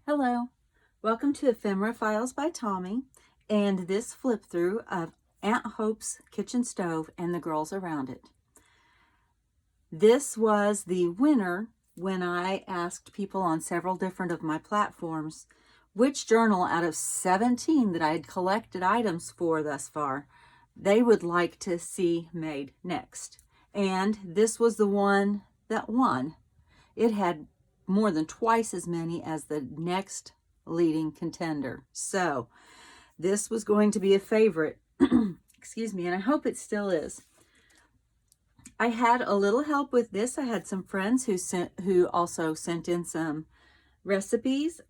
Hello, welcome to Ephemera Files by Tommy and this flip through of Aunt Hope's kitchen stove and the girls around it. This was the winner when I asked people on several different of my platforms which journal out of 17 that I had collected items for thus far they would like to see made next. And this was the one that won. It had more than twice as many as the next leading contender. So this was going to be a favorite. Excuse me, and I hope it still is. I had a little help with this. I had some friends who also sent in some recipes.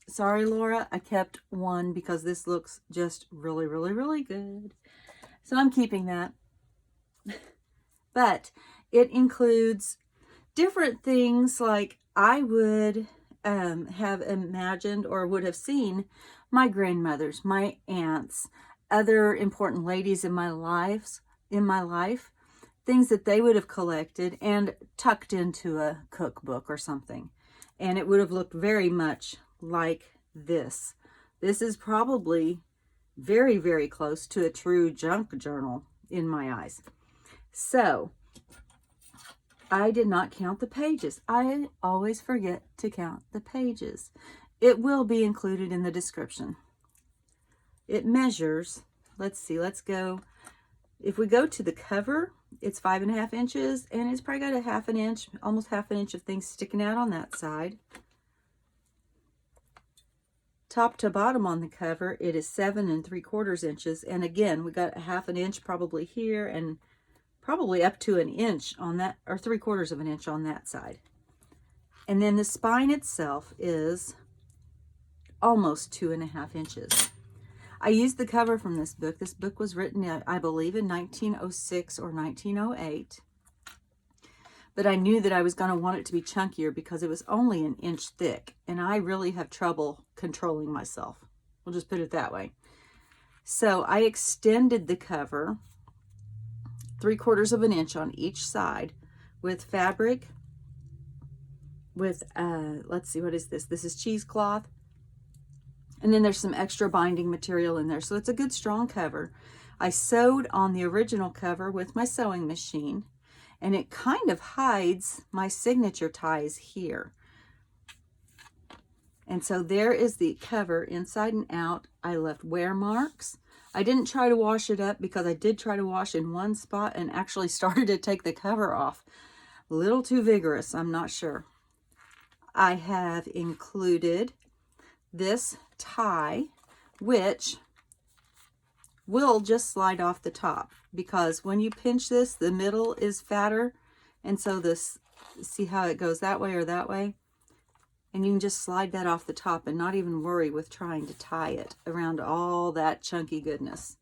Sorry, Laura, I kept one because this looks just really good. So I'm keeping that. But it includes different things like I would have imagined or would have seen my grandmothers, my aunts, other important ladies in my life, things that they would have collected and tucked into a cookbook or something. And it would have looked very much like this. This is probably very close to a true junk journal in my eyes. So I did not count the pages. I always forget to count the pages. It will be included in the description. It measures, let's see, let's go. If we go to the cover, it's 5.5 inches, and it's probably got a 1/2 inch, almost 1/2 inch of things sticking out on that side. Top to bottom on the cover, it is 7 3/4 inches, and again, we got a 1/2 inch probably here, and probably up to 1 inch on that, or 3/4 inch on that side. And then the spine itself is almost 2.5 inches. I used the cover from this book. This book was written, I believe, in 1906 or 1908. But I knew that I was going to want it to be chunkier because it was only 1 inch thick. And I really have trouble controlling myself. We'll just put it that way. So I extended the cover 3/4 inch on each side with fabric with, let's see, what is this? This is cheesecloth. And then there's some extra binding material in there. So it's a good strong cover. I sewed on the original cover with my sewing machine, and it kind of hides my signature ties here. And so there is the cover inside and out. I left wear marks. I didn't try to wash it up because I did try to wash in one spot and actually started to take the cover off. A little too vigorous, I'm not sure. I have included this tie, which will just slide off the top because when you pinch this, the middle is fatter. And so this, see how it goes that way or that way? And you can just slide that off the top and not even worry with trying to tie it around all that chunky goodness.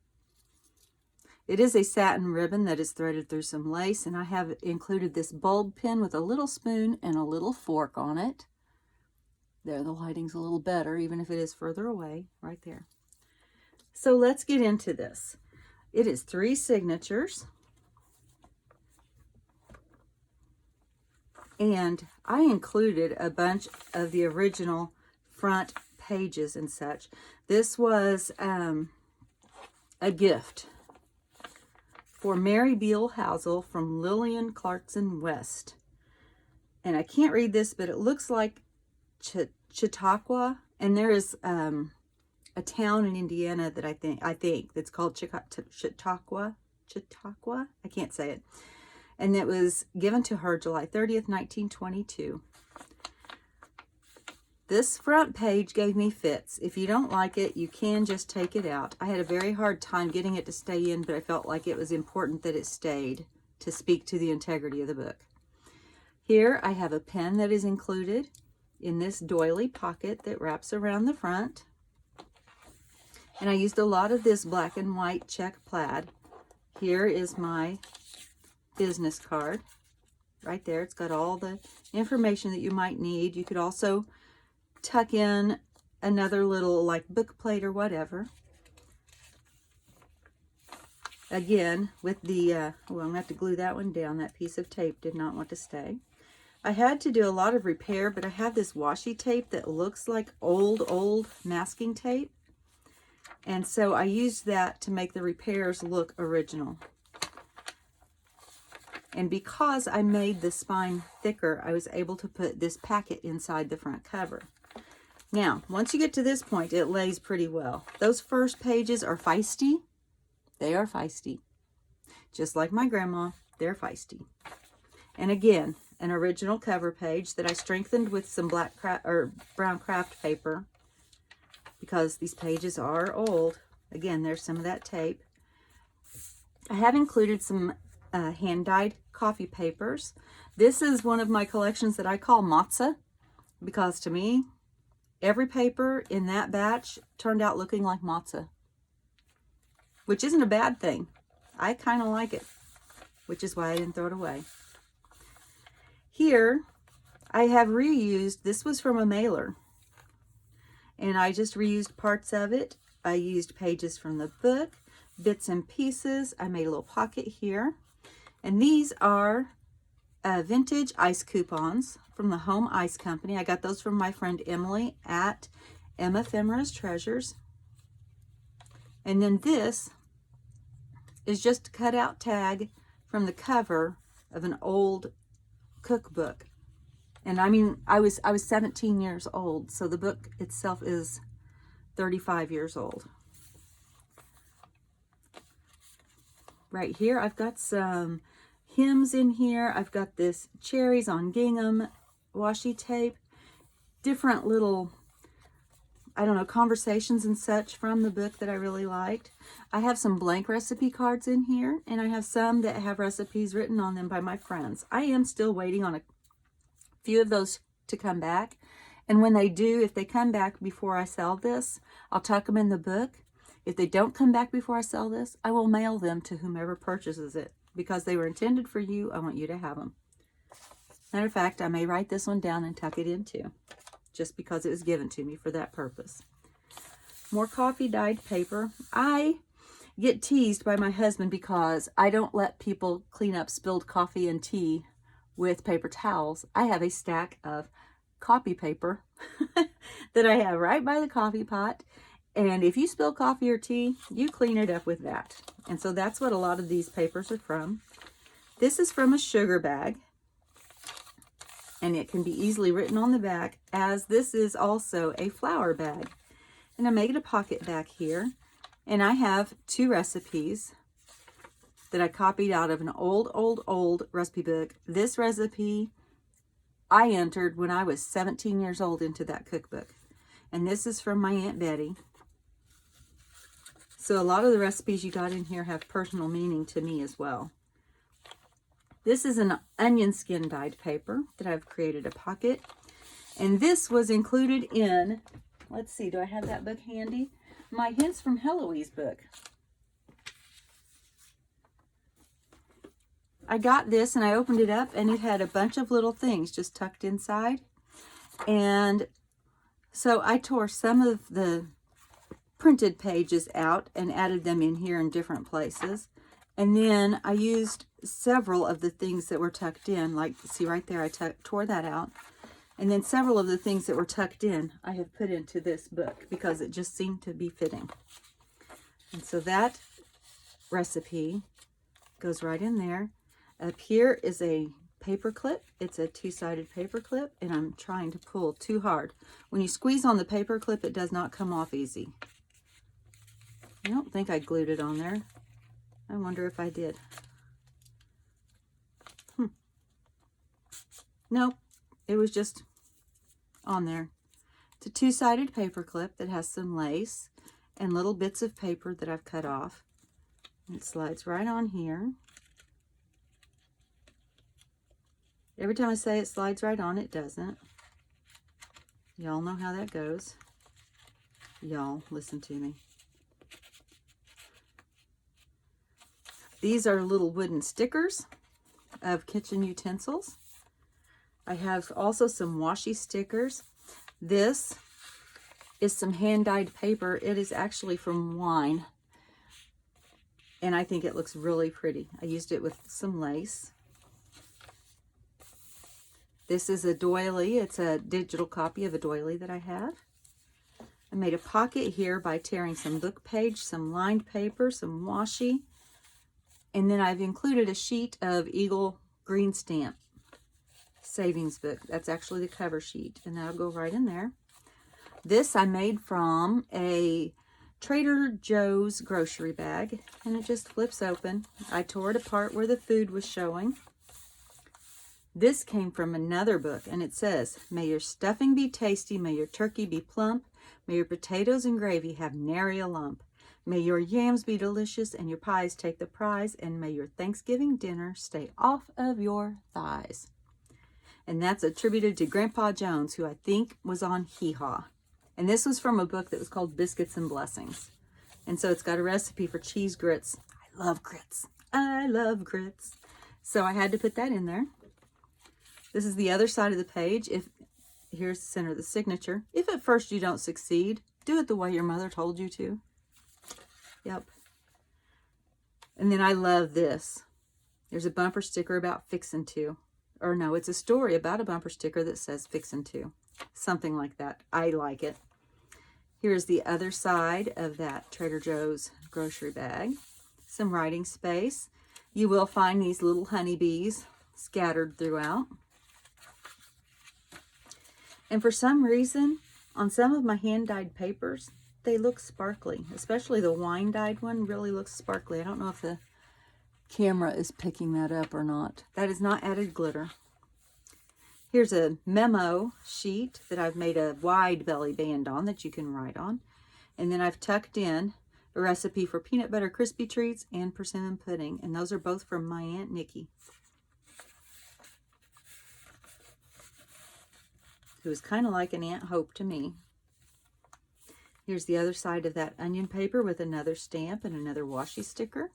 It is a satin ribbon that is threaded through some lace, and I have included this bulb pin with a little spoon and a little fork on it. There, the lighting's a little better, even if it is further away, right there. So let's get into this. It is 3 signatures. And I included a bunch of the original front pages and such. This was a gift for Mary Beale Housel from Lillian Clarkson West. And I can't read this, but it looks like Chautauqua. And there is a town in Indiana that I think that's called Chautauqua. I can't say it. And it was given to her July 30th, 1922. This front page gave me fits. If you don't like it, you can just take it out. I had a very hard time getting it to stay in, but I felt like it was important that it stayed to speak to the integrity of the book. Here I have a pen that is included in this doily pocket that wraps around the front. And I used a lot of this black and white check plaid. Here is my business card right there. It's got all the information that you might need. You could also tuck in another little like book plate or whatever. Again, with the, well, I'm going to have to glue that one down. That piece of tape did not want to stay. I had to do a lot of repair, but I have this washi tape that looks like old masking tape. And so I used that to make the repairs look original. And because I made the spine thicker, I was able to put this packet inside the front cover. Now, once you get to this point, it lays pretty well. Those first pages are feisty. They are feisty. Just like my grandma, they're feisty. And again, an original cover page that I strengthened with some brown craft paper because these pages are old. Again, there's some of that tape. I have included some hand-dyed coffee papers. This is one of my collections that I call matzah because to me, every paper in that batch turned out looking like matzah, which isn't a bad thing. I kind of like it, which is why I didn't throw it away. Here, I have reused, this was from a mailer, and I just reused parts of it. I used pages from the book, bits and pieces. I made a little pocket here. And these are vintage ice coupons from the Home Ice Company. I got those from my friend Emily at Emma Ephemera's Treasures. And then this is just a cutout tag from the cover of an old cookbook. And I mean, I was 17 years old, so the book itself is 35 years old. Right here, I've got some hymns in here. I've got this cherries on gingham washi tape, different little, I don't know, conversations and such from the book that I really liked. I have some blank recipe cards in here, and I have some that have recipes written on them by my friends. I am still waiting on a few of those to come back. And when they do, if they come back before I sell this, I'll tuck them in the book. If they don't come back before I sell this, I will mail them to whomever purchases it. Because they were intended for you, I want you to have them. Matter of fact, I may write this one down and tuck it in too, just because it was given to me for that purpose. More coffee dyed paper. I get teased by my husband because I don't let people clean up spilled coffee and tea with paper towels. I have a stack of copy paper that I have right by the coffee pot. And if you spill coffee or tea, you clean it up with that. And so that's what a lot of these papers are from. This is from a sugar bag. And it can be easily written on the back, as this is also a flour bag. And I made a pocket back here. And I have 2 recipes that I copied out of an old recipe book. This recipe I entered when I was 17 years old into that cookbook. And this is from my Aunt Betty. So a lot of the recipes you got in here have personal meaning to me as well. This is an onion skin dyed paper that I've created a pocket. And this was included in, let's see, do I have that book handy? My Hints from Heloise book. I got this and I opened it up and it had a bunch of little things just tucked inside. And so I tore some of the printed pages out and added them in here in different places. And then I used several of the things that were tucked in, like see right there, I tore that out. And then several of the things that were tucked in, I have put into this book because it just seemed to be fitting. And so that recipe goes right in there. Up here is a paper clip. It's a 2-sided paper clip, and I'm trying to pull too hard. When you squeeze on the paper clip, it does not come off easy. I don't think I glued it on there. I wonder if I did. Nope, it was just on there. It's a 2-sided paper clip that has some lace and little bits of paper that I've cut off. And it slides right on here. Every time I say it slides right on, it doesn't. Y'all know how that goes. Y'all, listen to me. These are little wooden stickers of kitchen utensils. I have also some washi stickers. This is some hand-dyed paper. It is actually from wine. And I think it looks really pretty. I used it with some lace. This is a doily. It's a digital copy of a doily that I have. I made a pocket here by tearing some book page, some lined paper, some washi, and then I've included a sheet of Eagle green stamp savings book. That's actually the cover sheet, and that'll go right in there. This I made from a Trader Joe's grocery bag, and it just flips open. I tore it apart where the food was showing. This came from another book, and it says, "May your stuffing be tasty, may your turkey be plump, may your potatoes and gravy have nary a lump. May your yams be delicious and your pies take the prize, and may your Thanksgiving dinner stay off of your thighs." And that's attributed to Grandpa Jones, who I think was on Hee Haw. And this was from a book that was called Biscuits and Blessings. And so it's got a recipe for cheese grits. I love grits. I love grits. So I had to put that in there. This is the other side of the page. Here's the center of the signature. If at first you don't succeed, do it the way your mother told you to. Yep. And then I love this. There's a bumper sticker about fixin' to. Or no, it's a story about a bumper sticker that says fixin' to. Something like that. I like it. Here's the other side of that Trader Joe's grocery bag. Some writing space. You will find these little honeybees scattered throughout. And for some reason, on some of my hand-dyed papers, they look sparkly. Especially the wine-dyed one really looks sparkly. I don't know if the camera is picking that up or not. That is not added glitter. Here's a memo sheet that I've made a wide belly band on that you can write on. And then I've tucked in a recipe for peanut butter crispy treats and persimmon pudding. And those are both from my Aunt Nikki, who is kind of like an Aunt Hope to me. Here's the other side of that onion paper with another stamp and another washi sticker.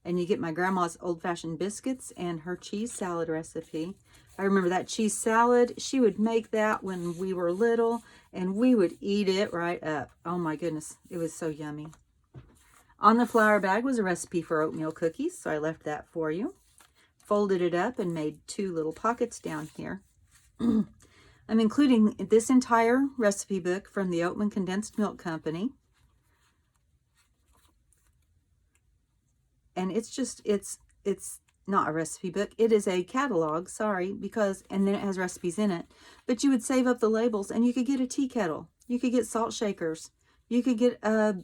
And you get my grandma's old-fashioned biscuits and her cheese salad recipe. I remember that cheese salad. She would make that when we were little, and we would eat it right up. Oh my goodness, it was so yummy. On the flour bag was a recipe for oatmeal cookies, so I left that for you. Folded it up and made 2 little pockets down here. I'm including this entire recipe book from the Oatman Condensed Milk Company. And it's not a recipe book. It is a catalog, sorry, and then it has recipes in it. But you would save up the labels, and you could get a tea kettle. You could get salt shakers. You could get a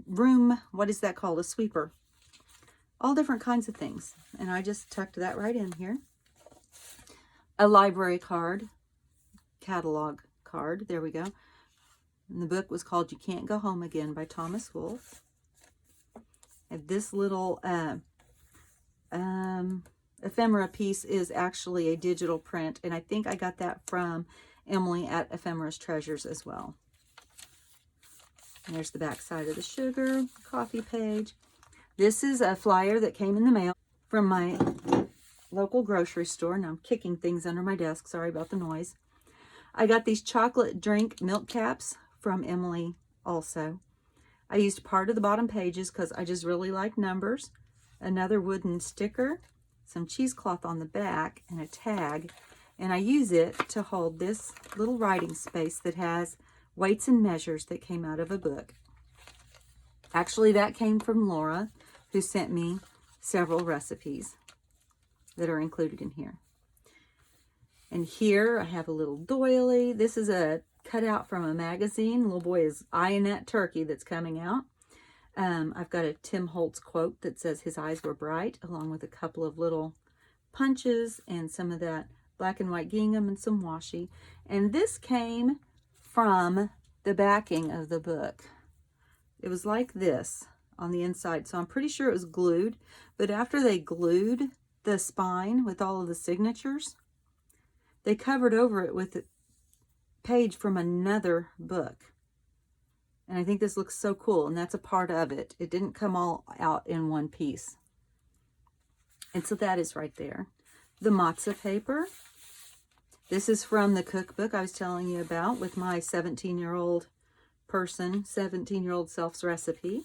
room, what is that called? A sweeper. All different kinds of things. And I just tucked that right in here. A library card, catalog card, there we go. And the book was called You Can't Go Home Again by Thomas Wolfe. And this little ephemera piece is actually a digital print, and I think I got that from Emily at Ephemera's Treasures as well. And there's the back side of the sugar coffee page. This is a flyer that came in the mail from my local grocery store. Now I'm kicking things under my desk. Sorry about the noise. I got these chocolate drink milk caps from Emily also. I used part of the bottom pages because I just really like numbers. Another wooden sticker, some cheesecloth on the back, and a tag. And I use it to hold this little writing space that has weights and measures that came out of a book. Actually, that came from Laura, who sent me several recipes that are included in here. And here I have a little doily. This is a cutout from a magazine. Little boy is eyeing that turkey that's coming out. I've got a Tim Holtz quote that says his eyes were bright, along with a couple of little punches and some of that black and white gingham and some washi. And this came from the backing of the book. It was like this on the inside, so I'm pretty sure it was glued. But after they glued the spine with all of the signatures, they covered over it with a page from another book. And I think this looks so cool, and that's a part of it. It didn't come all out in one piece. And so that is right there. The matzah paper. This is from the cookbook I was telling you about with my 17-year-old self's recipe.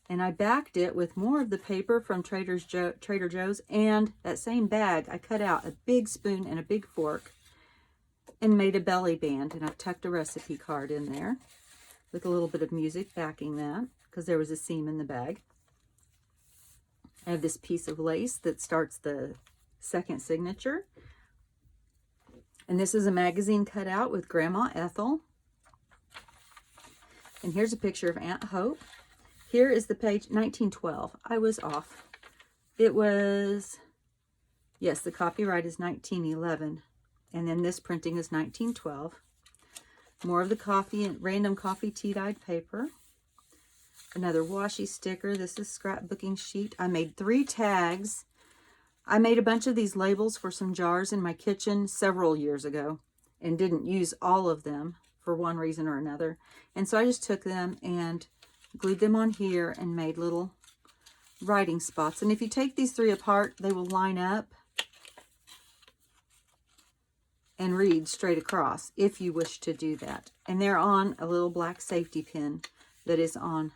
And I backed it with more of the paper from Trader Joe's, and that same bag, I cut out a big spoon and a big fork and made a belly band, and I've tucked a recipe card in there with a little bit of music backing that because there was a seam in the bag. I have this piece of lace that starts the second signature. And this is a magazine cut out with Grandma Ethel. And here's a picture of Aunt Hope. Here is the page, 1912. I was off. It was, yes, the copyright is 1911. And then this printing is 1912. More of the coffee and random coffee tea-dyed paper. Another washi sticker. This is scrapbooking sheet. I made 3 tags. I made a bunch of these labels for some jars in my kitchen several years ago and didn't use all of them for one reason or another. And so I just took them and glued them on here and made little writing spots. And if you take these 3 apart, they will line up and read straight across if you wish to do that. And they're on a little black safety pin that is on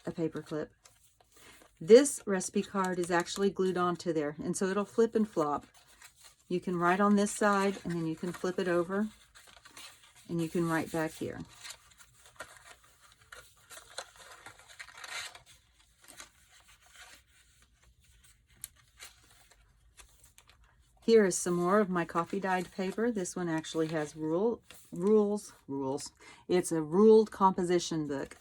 a paper clip. This recipe card is actually glued onto there, and so it'll flip and flop. You can write on this side, and then you can flip it over, and you can write back here. Here is some more of my coffee dyed paper. This one actually has rules. It's a ruled composition book.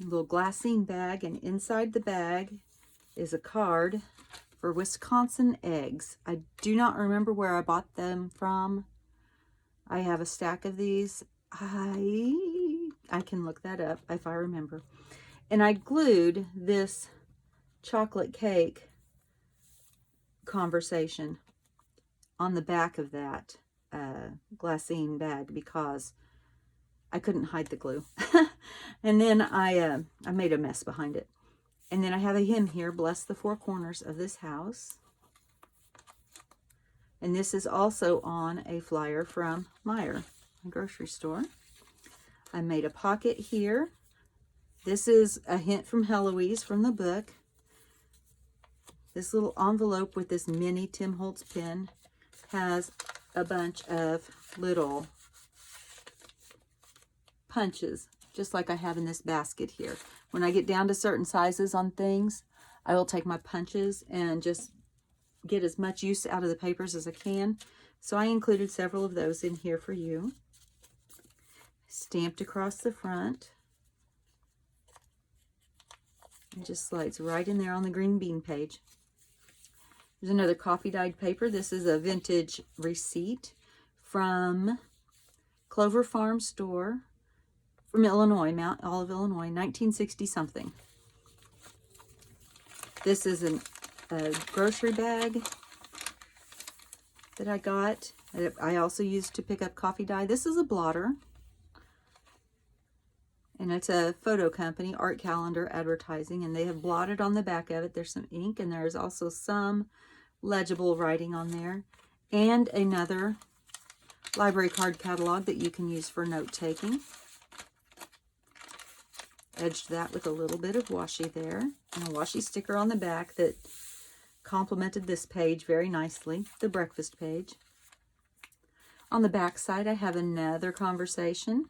A little glassine bag, and inside the bag is a card for Wisconsin eggs. I do not remember where I bought them from. I have a stack of these. I can look that up if I remember. And I glued this chocolate cake conversation on the back of that glassine bag because I couldn't hide the glue. And then I made a mess behind it. And then I have a hymn here, bless the 4 corners of this house. And this is also on a flyer from Meijer, a grocery store. I made a pocket here. This is a hint from Heloise from the book. This little envelope with this mini Tim Holtz pin has a bunch of little punches, just like I have in this basket here. When I get down to certain sizes on things, I will take my punches and just get as much use out of the papers as I can. So I included several of those in here for you. Stamped across the front. It just slides right in there on the green bean page. There's another coffee dyed paper. This is a vintage receipt from Clover Farm Store from Illinois, Mount Olive, Illinois, 1960 something. This is a grocery bag that I got. I also used to pick up coffee dye. This is a blotter. And it's a photo company, Art Calendar Advertising, and they have blotted on the back of it. There's some ink, and there's also some legible writing on there. And another library card catalog that you can use for note-taking. Edged that with a little bit of washi there, and a washi sticker on the back that complemented this page very nicely, the breakfast page. On the back side, I have another conversation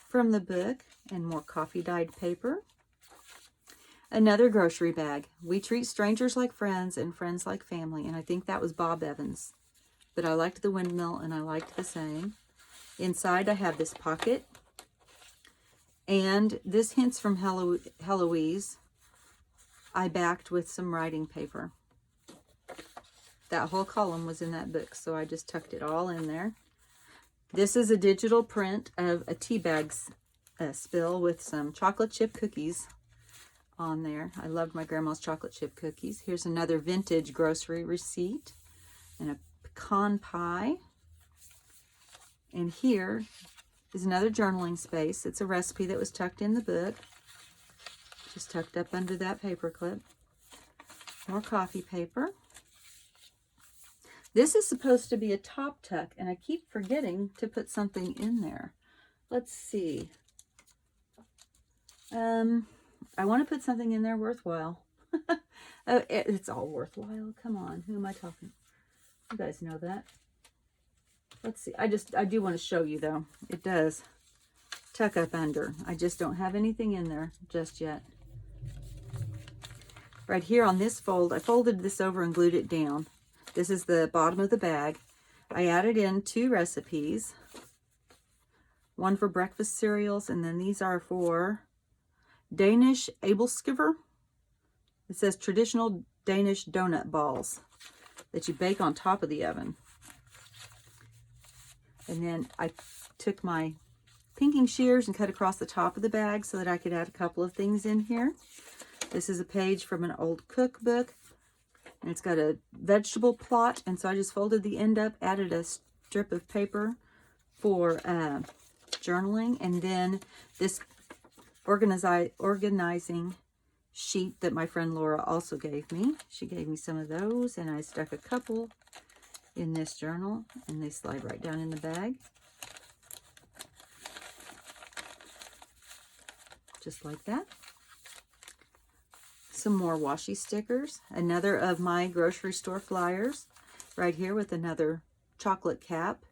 from the book and more coffee dyed paper. Another grocery bag. We treat strangers like friends and friends like family, and I think that was Bob Evans. But I liked the windmill and I liked the saying. Inside I have this pocket. And this hints from Heloise. I backed with some writing paper. That whole column was in that book, so I just tucked it all in there. This is a digital print of a tea bag spill with some chocolate chip cookies on there. I loved my grandma's chocolate chip cookies. Here's another vintage grocery receipt and a pecan pie. And here is another journaling space. It's a recipe that was tucked in the book. Just tucked up under that paper clip. More coffee paper. This is supposed to be a top tuck, and I keep forgetting to put something in there. Let's see. I want to put something in there worthwhile. Oh, it's all worthwhile. Come on. Who am I talking? You guys know that. Let's see. I do want to show you though. It does tuck up under. I just don't have anything in there just yet. Right here on this fold, I folded this over and glued it down. This is the bottom of the bag. I added in 2 recipes. One for breakfast cereals, and then these are for Danish æbleskiver. It says traditional Danish donut balls that you bake on top of the oven. And then I took my pinking shears and cut across the top of the bag so that I could add a couple of things in here. This is a page from an old cookbook, and it's got a vegetable plot, and so I just folded the end up, added a strip of paper for journaling, and then this organizing sheet that my friend Laura also gave me. She gave me some of those, and I stuck a couple in this journal, and they slide right down in the bag. Just like that. Some more washi stickers. Another of my grocery store flyers right here with another chocolate cap.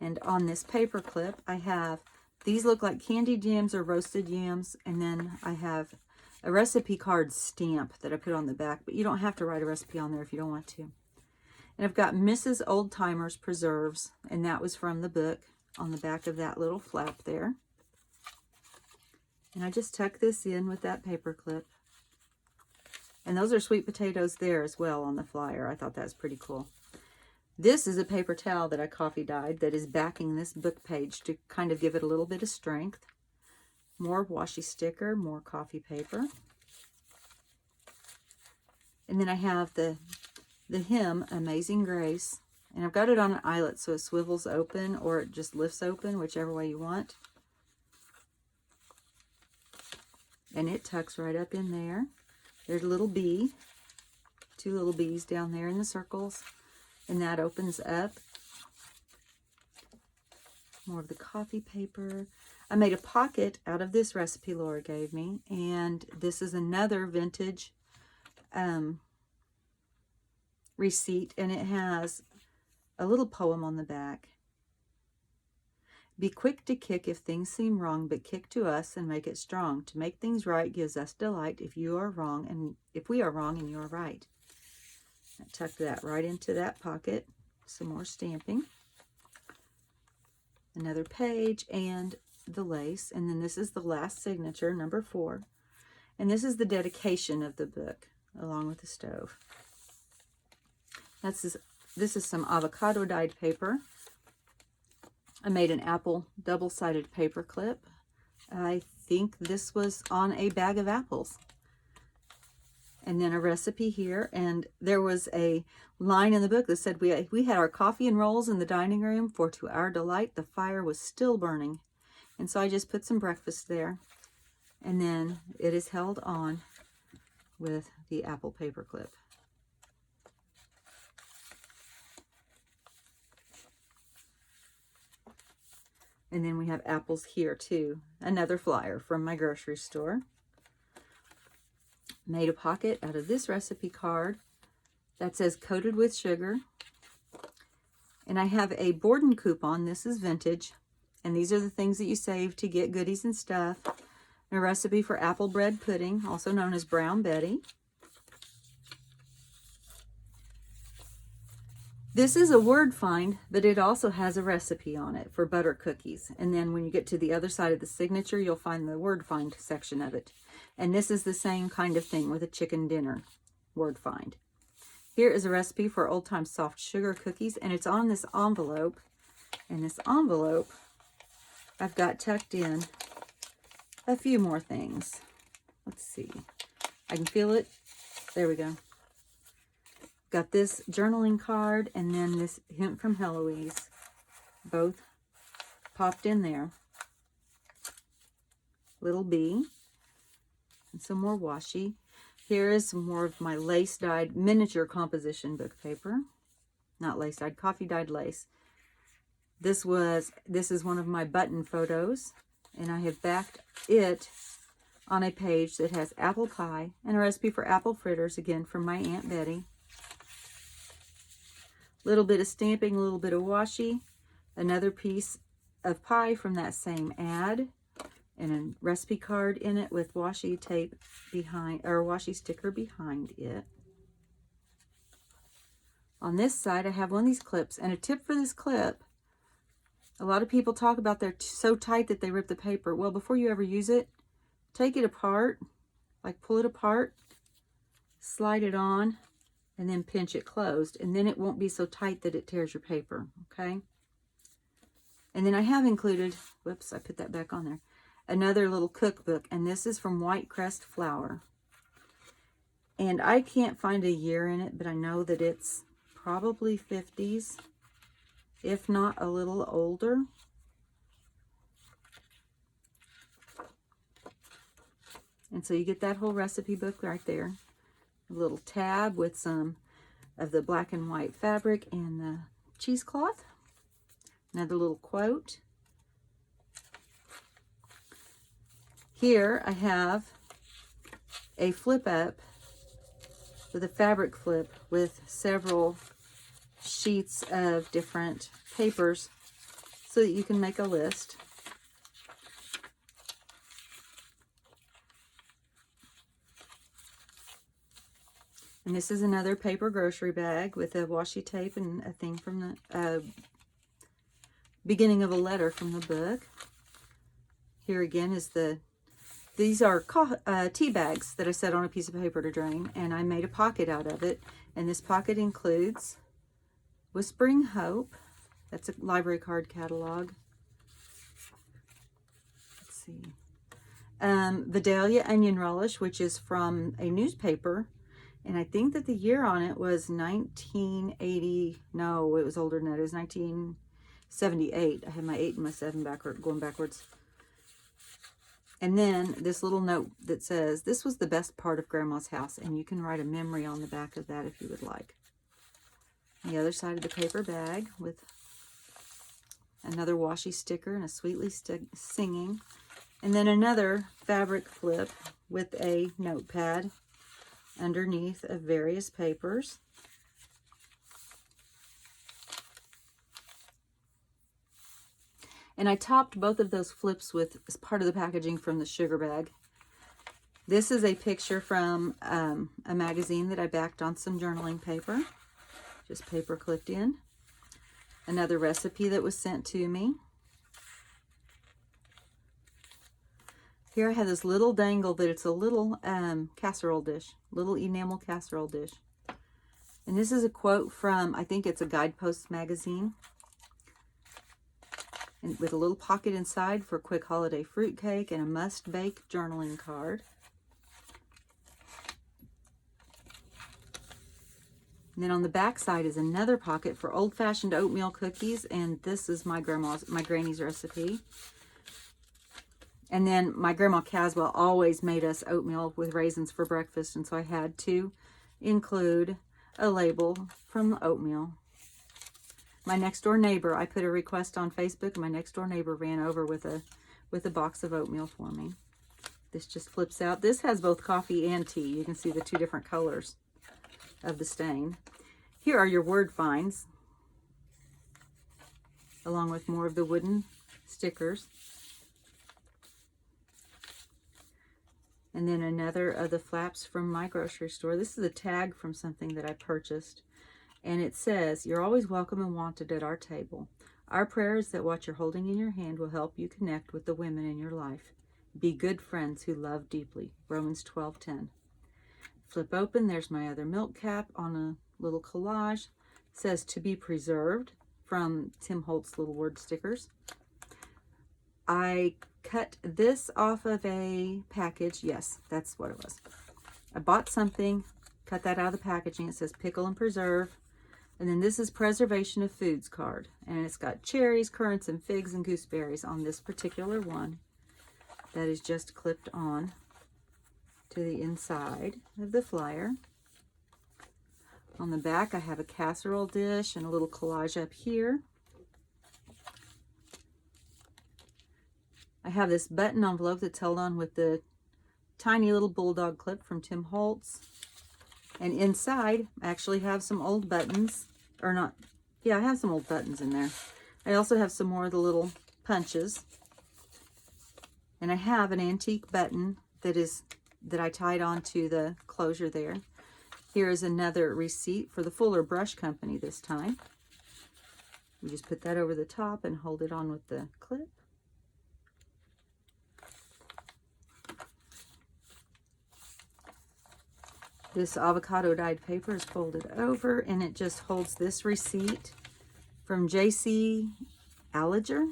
And on this paper clip, I have, these look like candied yams or roasted yams, and then I have a recipe card stamp that I put on the back, but you don't have to write a recipe on there if you don't want to. And I've got Mrs. Old Timers Preserves, and that was from the book on the back of that little flap there. And I just tuck this in with that paper clip. And those are sweet potatoes there as well on the flyer. I thought that was pretty cool. This is a paper towel that I coffee dyed that is backing this book page to kind of give it a little bit of strength. More washi sticker, more coffee paper. And then I have the hymn, Amazing Grace. And I've got it on an eyelet so it swivels open or it just lifts open, whichever way you want. And it tucks right up in there. There's a little bee, 2 little bees down there in the circles, and that opens up. More of the coffee paper. I made a pocket out of this recipe Laura gave me, and this is another vintage receipt, and it has a little poem on the back. Be quick to kick if things seem wrong, but kick to us and make it strong. To make things right gives us delight if you are wrong, and if we are wrong and you are right. I tuck that right into that pocket. Some more stamping. Another page and the lace. And then this is the last signature, number 4. And this is the dedication of the book, along with the stove. This is some avocado dyed paper. I made an apple double-sided paper clip. I think this was on a bag of apples. And then a recipe here, and there was a line in the book that said, we had our coffee and rolls in the dining room, for to our delight the fire was still burning. And so I just put some breakfast there, and then it is held on with the apple paper clip. And then we have apples here too. Another flyer from my grocery store. Made a pocket out of this recipe card that says coated with sugar. And I have a Borden coupon. This is vintage. And these are the things that you save to get goodies and stuff. And a recipe for apple bread pudding, also known as Brown Betty. This is a word find, but it also has a recipe on it for butter cookies. And then when you get to the other side of the signature, you'll find the word find section of it. And this is the same kind of thing with a chicken dinner word find. Here is a recipe for old-time soft sugar cookies, and it's on this envelope. And this envelope, I've got tucked in a few more things. Let's see. I can feel it. There we go. Got this journaling card and then this hint from Heloise. Both popped in there. Little bee. And some more washi. Here is some more of my lace dyed miniature composition book paper. Not lace dyed, coffee dyed lace. This is one of my button photos. And I have backed it on a page that has apple pie and a recipe for apple fritters, again from my Aunt Betty. A little bit of stamping, a little bit of washi, another piece of pie from that same ad, and a recipe card in it with washi tape behind, or washi sticker behind it. On this side, I have one of these clips, and a tip for this clip, a lot of people talk about they're so tight that they rip the paper. Well, before you ever use it, take it apart, like pull it apart, slide it on, and then pinch it closed, and then it won't be so tight that it tears your paper, okay? And then I have included, whoops, I put that back on there, another little cookbook, and this is from White Crest Flour. And I can't find a year in it, but I know that it's probably 50s, if not a little older. And so you get that whole recipe book right there. A little tab with some of the black and white fabric and the cheesecloth. Another little quote. Here I have a flip up with a fabric flip with several sheets of different papers so that you can make a list. And this is another paper grocery bag with a washi tape and a thing from the beginning of a letter from the book. Here again is these are tea bags that I set on a piece of paper to drain, and I made a pocket out of it. And this pocket includes Whispering Hope. That's a library card catalog. Let's see. Vidalia Onion Relish, which is from a newspaper. And I think that the year on it was 1980. No, it was older than that. It was 1978. I had my 8 and my 7 going backwards. And then this little note that says, "This was the best part of Grandma's house." And you can write a memory on the back of that if you would like. The other side of the paper bag with another washi sticker and a Sweetly Singing. And then another fabric flip with a notepad underneath of various papers. And I topped both of those flips with as part of the packaging from the sugar bag. This is a picture from a magazine that I backed on some journaling paper. Just paper clipped in. Another recipe that was sent to me. Here I have this little dangle that it's a little casserole dish, little enamel casserole dish. And this is a quote from, I think it's a Guidepost magazine. And with a little pocket inside for a quick holiday fruitcake and a must-bake journaling card. And then on the back side is another pocket for old-fashioned oatmeal cookies, and this is my granny's recipe. And then my grandma Caswell always made us oatmeal with raisins for breakfast, and so I had to include a label from the oatmeal. My next door neighbor, I put a request on Facebook, and my next door neighbor ran over with a box of oatmeal for me. This just flips out. This has both coffee and tea. You can see the two different colors of the stain. Here are your word finds, along with more of the wooden stickers. And then another of the flaps from my grocery store. This is a tag from something that I purchased. And it says, "You're always welcome and wanted at our table. Our prayer is that what you're holding in your hand will help you connect with the women in your life. Be good friends who love deeply." Romans 12:10. Flip open, there's my other milk cap on a little collage. It says, "To be preserved," from Tim Holtz little word stickers. I cut this off of a package. Yes, that's what it was. I bought something, cut that out of the packaging. It says pickle and preserve. And then this is preservation of foods card. And it's got cherries, currants, and figs and gooseberries on this particular one. That is just clipped on to the inside of the flyer. On the back, I have a casserole dish and a little collage up here. I have this button envelope that's held on with the tiny little bulldog clip from Tim Holtz. And inside, I actually have some old buttons, or not, yeah, I have some old buttons in there. I also have some more of the little punches. And I have an antique button that I tied onto the closure there. Here is another receipt for the Fuller Brush Company this time. You just put that over the top and hold it on with the clip. This avocado dyed paper is folded over, and it just holds this receipt from J.C. Alliger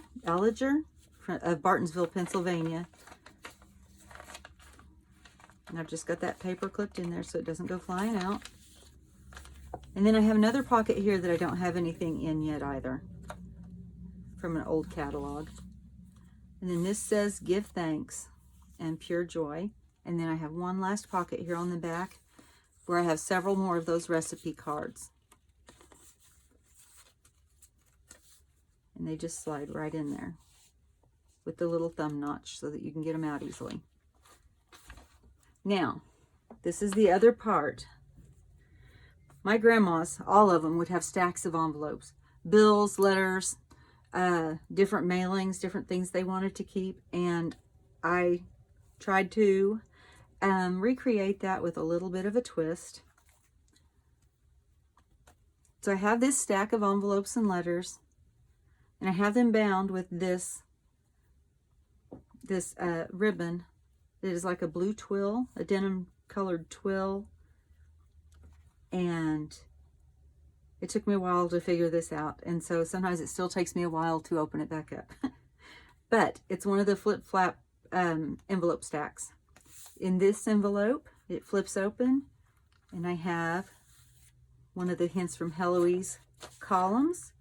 of Bartonsville, Pennsylvania. And I've just got that paper clipped in there so it doesn't go flying out. And then I have another pocket here that I don't have anything in yet either, from an old catalog. And then this says give thanks and pure joy. And then I have one last pocket here on the back where I have several more of those recipe cards. And they just slide right in there with the little thumb notch so that you can get them out easily. Now, this is the other part. My grandmas, all of them, would have stacks of envelopes, bills, letters, different mailings, different things they wanted to keep. And I tried to recreate that with a little bit of a twist. So I have this stack of envelopes and letters, and I have them bound with this ribbon. It is like a blue twill, a denim colored twill. And it took me a while to figure this out. And so sometimes it still takes me a while to open it back up. But it's one of the flip-flap envelope stacks. In this envelope, it flips open, and I have one of the Hints from Heloise columns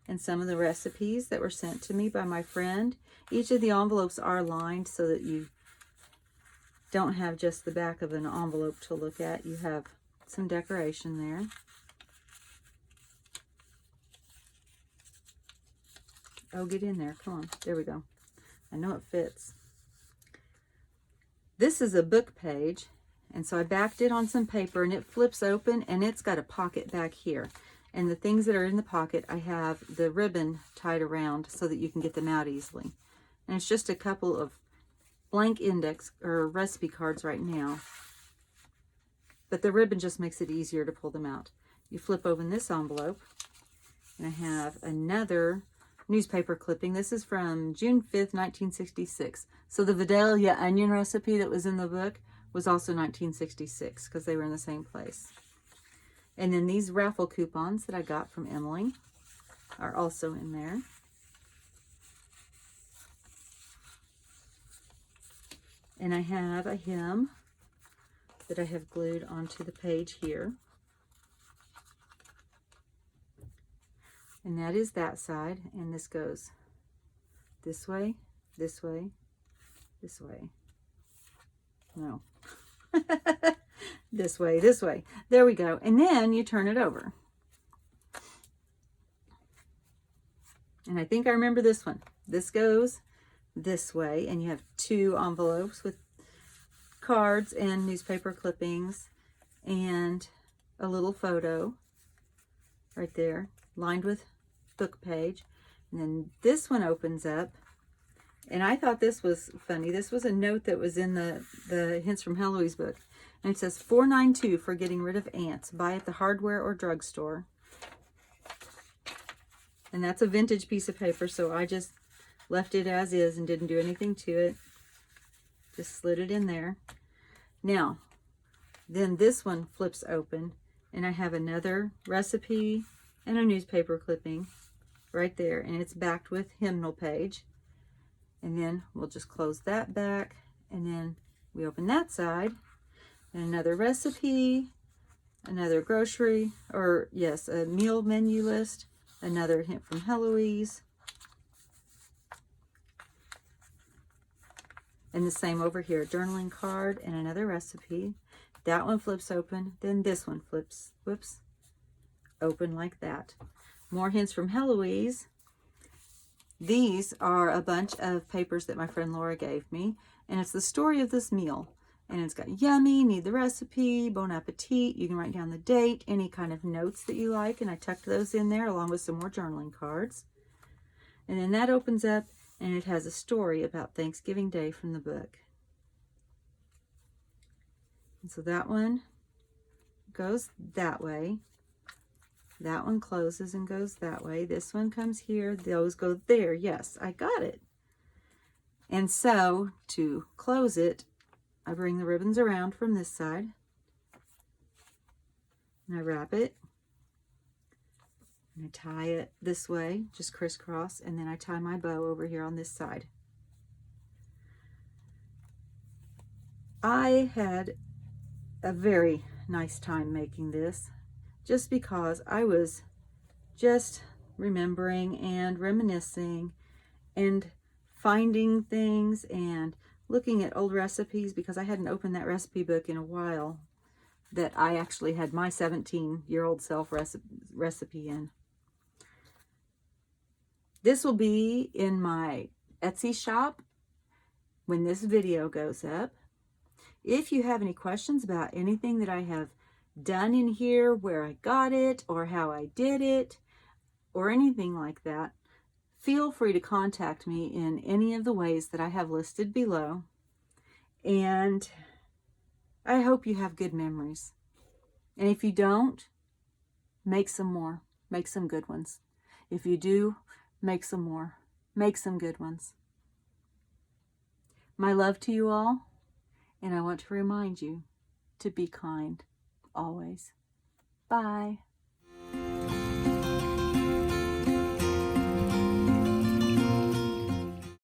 and some of the recipes that were sent to me by my friend. Each of the envelopes are lined so that you don't have just the back of an envelope to look at. You have some decoration there. Oh, get in there. Come on. There we go. I know it fits. This is a book page, and so I backed it on some paper, and it flips open, and it's got a pocket back here. And the things that are in the pocket, I have the ribbon tied around so that you can get them out easily. And it's just a couple of blank index or recipe cards right now, but the ribbon just makes it easier to pull them out. You flip open this envelope, and I have another newspaper clipping. This is from June 5th, 1966. So the Vidalia onion recipe that was in the book was also 1966 because they were in the same place. And then these raffle coupons that I got from Emily are also in there. And I have a hymn that I have glued onto the page here. And that is that side. And this goes this way, this way, this way. No. This way, this way. There we go. And then you turn it over. And I think I remember this one. This goes this way, and you have two envelopes with cards and newspaper clippings and a little photo right there, lined with book page. And then this one opens up, and I thought this was funny. This was a note that was in the Hints from Heloise book, and it says $4.92 for getting rid of ants. Buy at the hardware or drugstore. And that's a vintage piece of paper, so I just left it as is and didn't do anything to it. Just slid it in there. Now, then this one flips open, and I have another recipe and a newspaper clipping right there, and it's backed with hymnal page. And then we'll just close that back, and then we open that side, and another recipe, another grocery, or yes, a meal menu list, another Hint from Heloise, and the same over here, journaling card and another recipe. That one flips open, then this one flips, open like that. More Hints from Heloise. These are a bunch of papers that my friend Laura gave me, and it's the story of this meal. And it's got yummy, need the recipe, bon appetit. You can write down the date, any kind of notes that you like, and I tucked those in there along with some more journaling cards. And then that opens up, and it has a story about Thanksgiving Day from the book. And so that one goes that way. That one closes and goes that way. This one comes here. Those go there. Yes, I got it. And so to close it, I bring the ribbons around from this side. And I wrap it. And I tie it this way, just crisscross. And then I tie my bow over here on this side. I had a very nice time making this, just because I was just remembering and reminiscing and finding things and looking at old recipes, because I hadn't opened that recipe book in a while that I actually had my 17-year-old self recipe in. This will be in my Etsy shop when this video goes up. If you have any questions about anything that I have done in here, where I got it or how I did it or anything like that, feel free to contact me in any of the ways that I have listed below. And I hope you have good memories. And if you don't, make some more. Make some good ones. If you do, make some more. Make some good ones. My love to you all. And I want to remind you to be kind always. Bye.